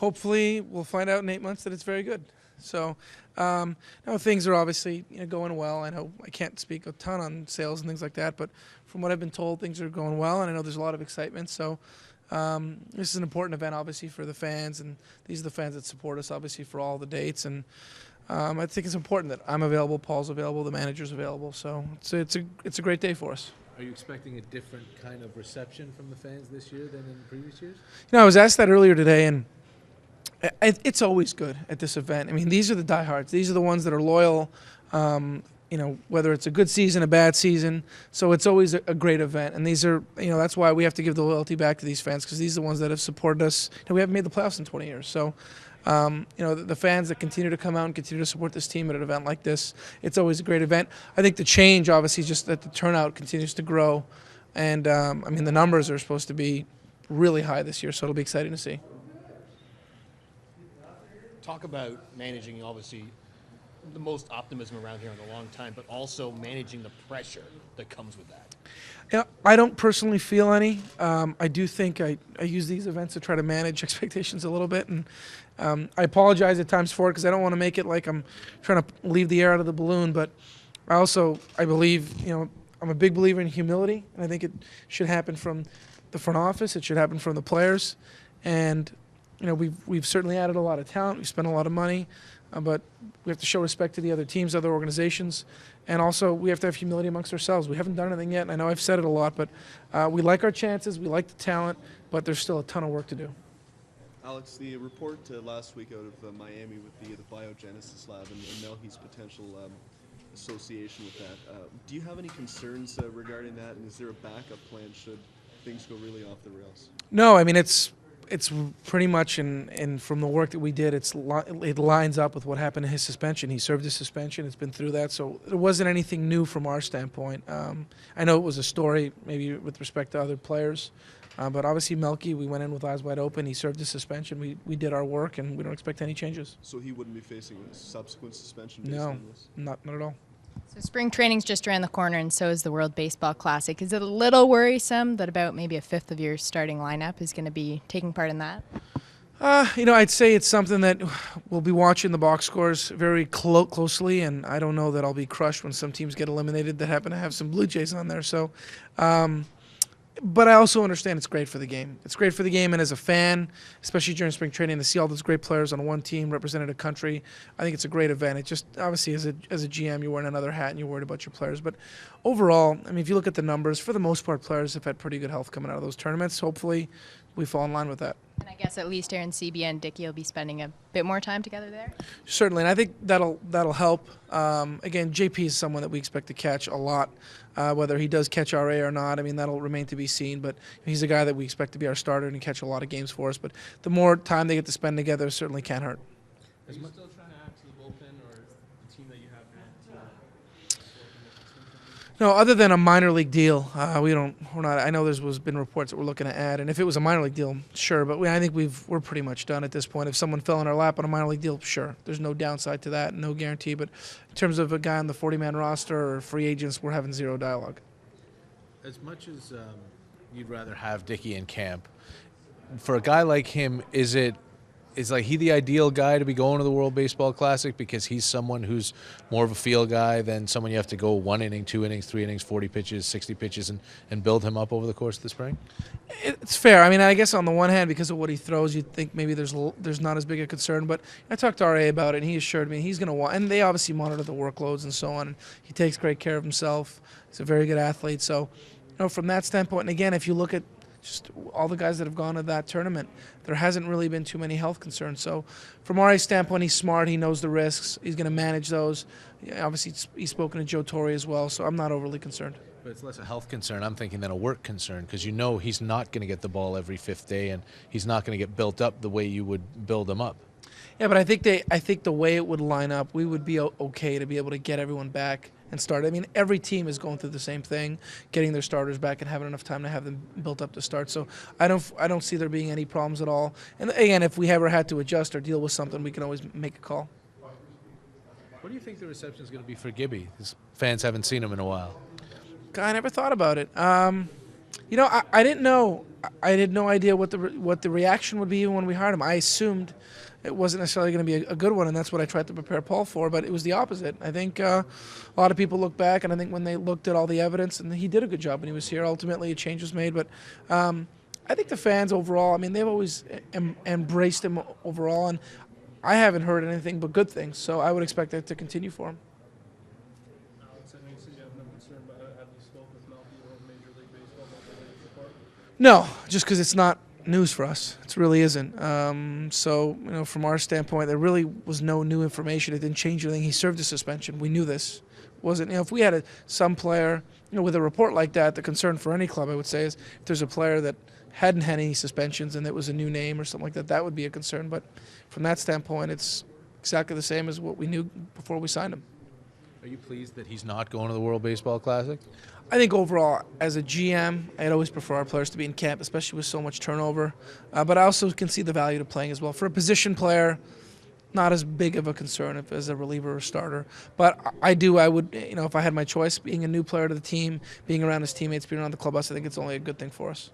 hopefully we'll find out in 8 months that it's very good. So, no, things are obviously going well. I know I can't speak a ton on sales and things like that, but from what I've been told, things are going well, and I know there's a lot of excitement. So, this is an important event, obviously, for the fans, and these are the fans that support us, obviously, for all the dates. And I think it's important that I'm available, Paul's available, the manager's available. So it's a great day for us. Are you expecting a different kind of reception from the fans this year than in previous years? I was asked that earlier today, and it's always good at this event. I mean, these are the diehards. These are the ones that are loyal, whether it's a good season, a bad season. So it's always a great event. And these are, that's why we have to give the loyalty back to these fans, because these are the ones that have supported us. We haven't made the playoffs in 20 years. So, the fans that continue to come out and continue to support this team at an event like this, it's always a great event. I think the change, obviously, is just that the turnout continues to grow. And, the numbers are supposed to be really high this year, so it'll be exciting to see. Talk about managing, obviously, the most optimism around here in a long time, but also managing the pressure that comes with that. Yeah, I don't personally feel any. I do think I use these events to try to manage expectations a little bit, and I apologize at times for it because I don't want to make it like I'm trying to leave the air out of the balloon, but I believe, I'm a big believer in humility, and I think it should happen from the front office. It should happen from the players, and we've certainly added a lot of talent. We've spent a lot of money, but we have to show respect to the other teams, other organizations, and also we have to have humility amongst ourselves. We haven't done anything yet, and I know I've said it a lot, but we like our chances, we like the talent, but there's still a ton of work to do. Alex, the report last week out of Miami with the biogenesis lab and Melky's potential association with that, do you have any concerns regarding that, and is there a backup plan should things go really off the rails? No, I mean, it's pretty much, and from the work that we did, it lines up with what happened in his suspension. He served his suspension. It's been through that, so it wasn't anything new from our standpoint. I know it was a story maybe with respect to other players, but obviously Melky, we went in with eyes wide open. He served his suspension. We did our work, and we don't expect any changes. So he wouldn't be facing a subsequent suspension? No, not at all. So spring training's just around the corner, and so is the World Baseball Classic. Is it a little worrisome that about maybe a fifth of your starting lineup is going to be taking part in that? I'd say it's something that we'll be watching the box scores very closely, and I don't know that I'll be crushed when some teams get eliminated that happen to have some Blue Jays on there. So, but I also understand it's great for the game. It's great for the game, and as a fan, especially during spring training, to see all those great players on one team representing a country, I think it's a great event. It just, obviously, as a GM, you're wearing another hat and you're worried about your players. But overall, I mean, if you look at the numbers, for the most part, players have had pretty good health coming out of those tournaments. Hopefully, we fall in line with that. And I guess at least Aaron Sebia and Dickey will be spending a bit more time together there? Certainly, and I think that'll help. Again, JP is someone that we expect to catch a lot. Whether he does catch RA or not, I mean, that'll remain to be seen. But he's a guy that we expect to be our starter and catch a lot of games for us. But the more time they get to spend together certainly can't hurt. Are you still trying to add to the bullpen, or is the team that you have now? No, other than a minor league deal, we're not. I know there's been reports that we're looking to add, and if it was a minor league deal, sure. But I think we're pretty much done at this point. If someone fell in our lap on a minor league deal, sure. There's no downside to that, no guarantee. But in terms of a guy on the 40-man roster or free agents, we're having zero dialogue. As much as you'd rather have Dickey in camp, for a guy like him, is he the ideal guy to be going to the World Baseball Classic because he's someone who's more of a field guy than someone you have to go 1 inning, 2 innings, 3 innings, 40 pitches, 60 pitches, and build him up over the course of the spring? It's fair. I mean, I guess on the one hand, because of what he throws, you'd think maybe there's not as big a concern. But I talked to RA about it, and he assured me he's going to want. And they obviously monitor the workloads and so on. And he takes great care of himself. He's a very good athlete. So, from that standpoint, and again, if you look at just all the guys that have gone to that tournament, there hasn't really been too many health concerns. So from RA's standpoint, he's smart. He knows the risks. He's going to manage those. Obviously, he's spoken to Joe Torre as well, so I'm not overly concerned. But it's less a health concern, I'm thinking, than a work concern, because he's not going to get the ball every fifth day, and he's not going to get built up the way you would build him up. Yeah, but I think the way it would line up, we would be okay to be able to get everyone back and start. I mean, every team is going through the same thing, getting their starters back and having enough time to have them built up to start. So I don't see there being any problems at all. And again, if we ever had to adjust or deal with something, we can always make a call. What do you think the reception is going to be for Gibby? His fans haven't seen him in a while. I never thought about it. You know, I didn't know. I had no idea what the reaction would be when we hired him. I assumed it wasn't necessarily going to be a good one, and that's what I tried to prepare Paul for. But it was the opposite. I think a lot of people look back, and I think when they looked at all the evidence, and he did a good job when he was here. Ultimately, a change was made, but I think the fans overall. I mean, they've always embraced him overall, and I haven't heard anything but good things. So I would expect that to continue for him. Alex, I know you said you have no concern, but have you spoke with Melky or Major League Baseball about the latest report? No, just because it's not news for us. It really isn't. So, from our standpoint, there really was no new information. It didn't change anything. He served a suspension. We knew this. Wasn't, if we had some player, with a report like that, the concern for any club, I would say, is if there's a player that hadn't had any suspensions and it was a new name or something like that, that would be a concern. But from that standpoint, it's exactly the same as what we knew before we signed him. Are you pleased that he's not going to the World Baseball Classic? I think overall, as a GM, I'd always prefer our players to be in camp, especially with so much turnover. But I also can see the value to playing as well. For a position player, not as big of a concern as a reliever or starter. But I would, if I had my choice, being a new player to the team, being around his teammates, being around the clubhouse, I think it's only a good thing for us.